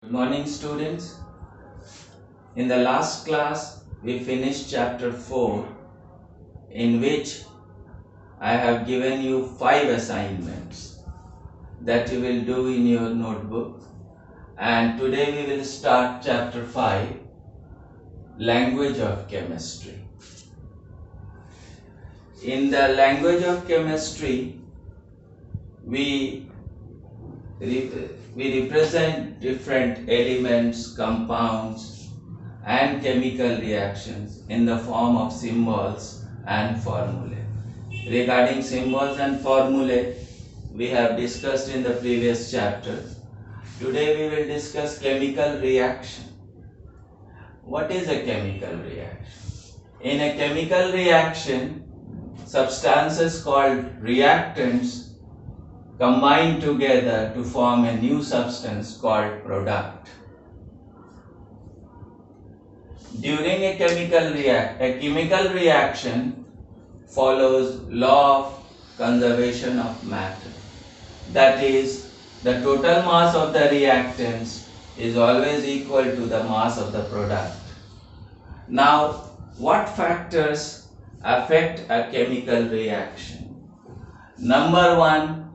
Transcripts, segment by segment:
Good morning, students. In the last class, we finished chapter 4, in which I have given you 5 assignments that you will do in your notebook. And today we will start chapter 5, Language of Chemistry. In the language of chemistry, we represent different elements, compounds, and chemical reactions in the form of symbols and formulae. Regarding symbols and formulae, we have discussed in the previous chapter. Today we will discuss chemical reaction. What is a chemical reaction? In a chemical reaction, substances called reactants combine together to form a new substance called product. During a chemical reaction follows law of conservation of matter. That is, the total mass of the reactants is always equal to the mass of the product. Now, what factors affect a chemical reaction? Number 1,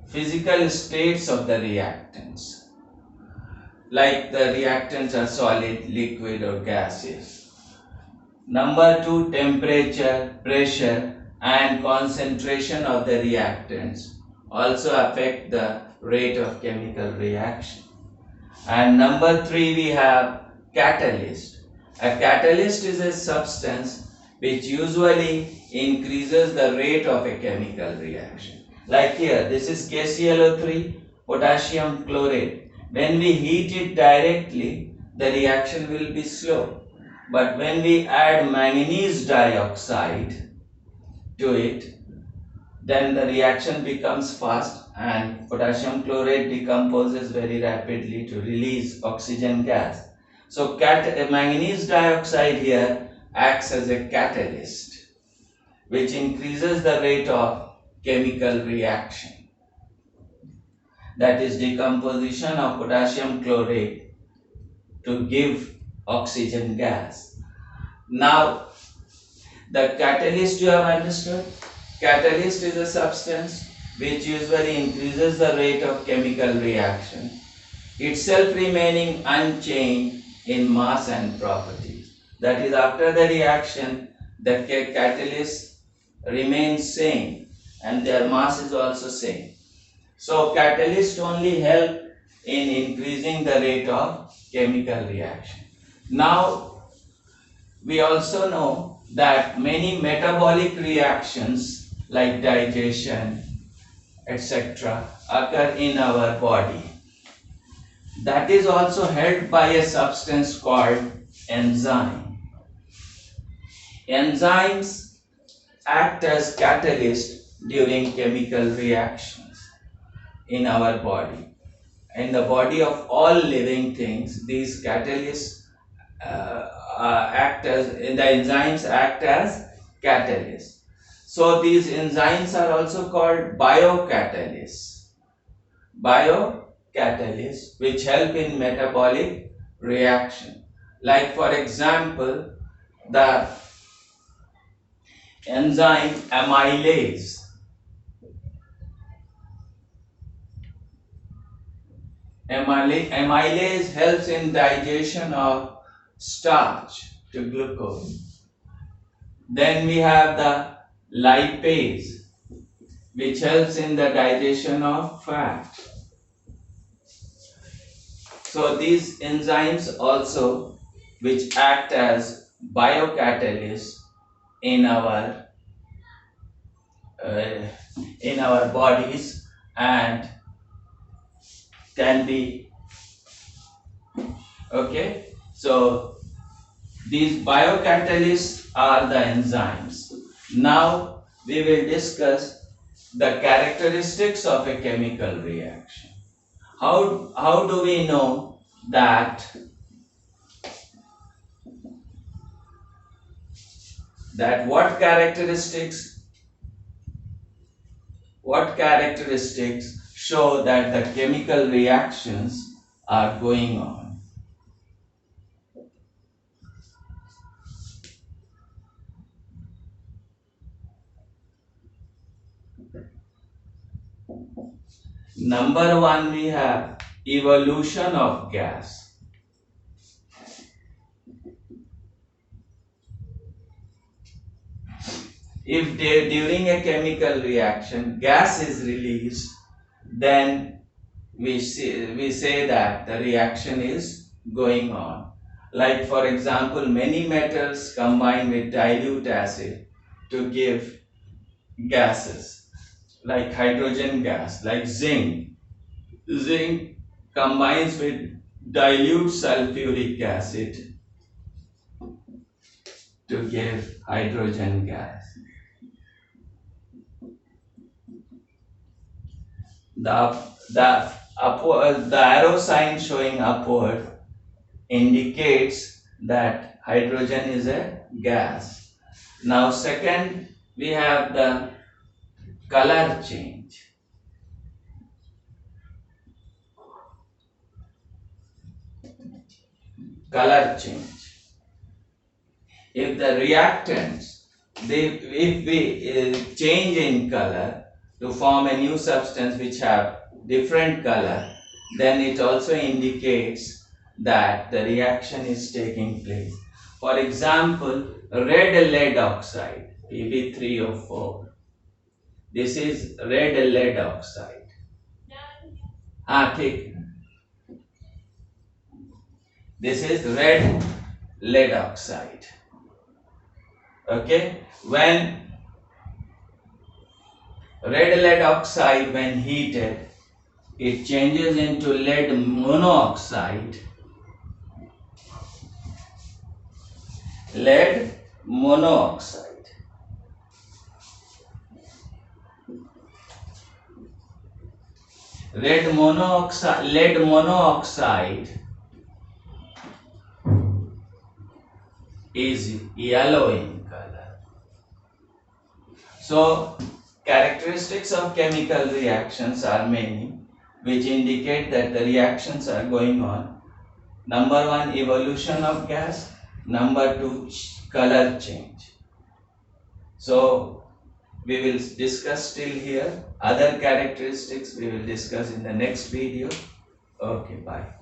physical states of the reactants, like the reactants are solid, liquid or gaseous. Number 2, temperature, pressure and concentration of the reactants also affect the rate of chemical reaction. And number 3, we have catalyst. A catalyst is a substance which usually increases the rate of a chemical reaction. Like here, this is KClO3, potassium chlorate. When we heat it directly, the reaction will be slow. But when we add manganese dioxide to it, then the reaction becomes fast and potassium chlorate decomposes very rapidly to release oxygen gas. So manganese dioxide here acts as a catalyst, which increases the rate of chemical reaction, that is decomposition of potassium chlorate to give oxygen gas. Now, the catalyst you have understood? Catalyst is a substance which usually increases the rate of chemical reaction, itself remaining unchanged in mass and properties. That is, after the reaction, the catalyst remains same and their mass is also same. So catalysts only help in increasing the rate of chemical reaction. Now we also know that many metabolic reactions like digestion, etc. occur in our body. That is also helped by a substance called enzyme. Enzymes act as catalysts during chemical reactions in our body. In the body of all living things, these catalysts the enzymes act as catalysts. So these enzymes are also called biocatalysts. Biocatalysts which help in metabolic reaction. Like for example, the enzyme amylase. Amylase helps in digestion of starch to glucose. Then we have the lipase, which helps in the digestion of fat. So these enzymes also, which act as biocatalysts in our bodies and can be okay. So these biocatalysts are the enzymes. Now we will discuss the characteristics of a chemical reaction. How do we know that what characteristics show that the chemical reactions are going on. Number one, we have evolution of gas. If during a chemical reaction gas is released, then we say that the reaction is going on. Like for example, many metals combine with dilute acid to give gases, like hydrogen gas, like zinc. Zinc combines with dilute sulfuric acid to give hydrogen gas. The, the arrow sign showing upward indicates that hydrogen is a gas. Now second, we have the color change. Color change. If the reactants, if we change in color to form a new substance which have different color, then it also indicates that the reaction is taking place. For example, red lead oxide, Pb3O4. This is red lead oxide. Take. This is red lead oxide. Okay, when red lead oxide, when heated, it changes into lead monoxide. Lead monoxide. Lead monoxide is yellow in color. So, characteristics of chemical reactions are many, which indicate that the reactions are going on. Number one, evolution of gas. Number two, color change. So, we will discuss till here. Other characteristics we will discuss in the next video. Okay, bye.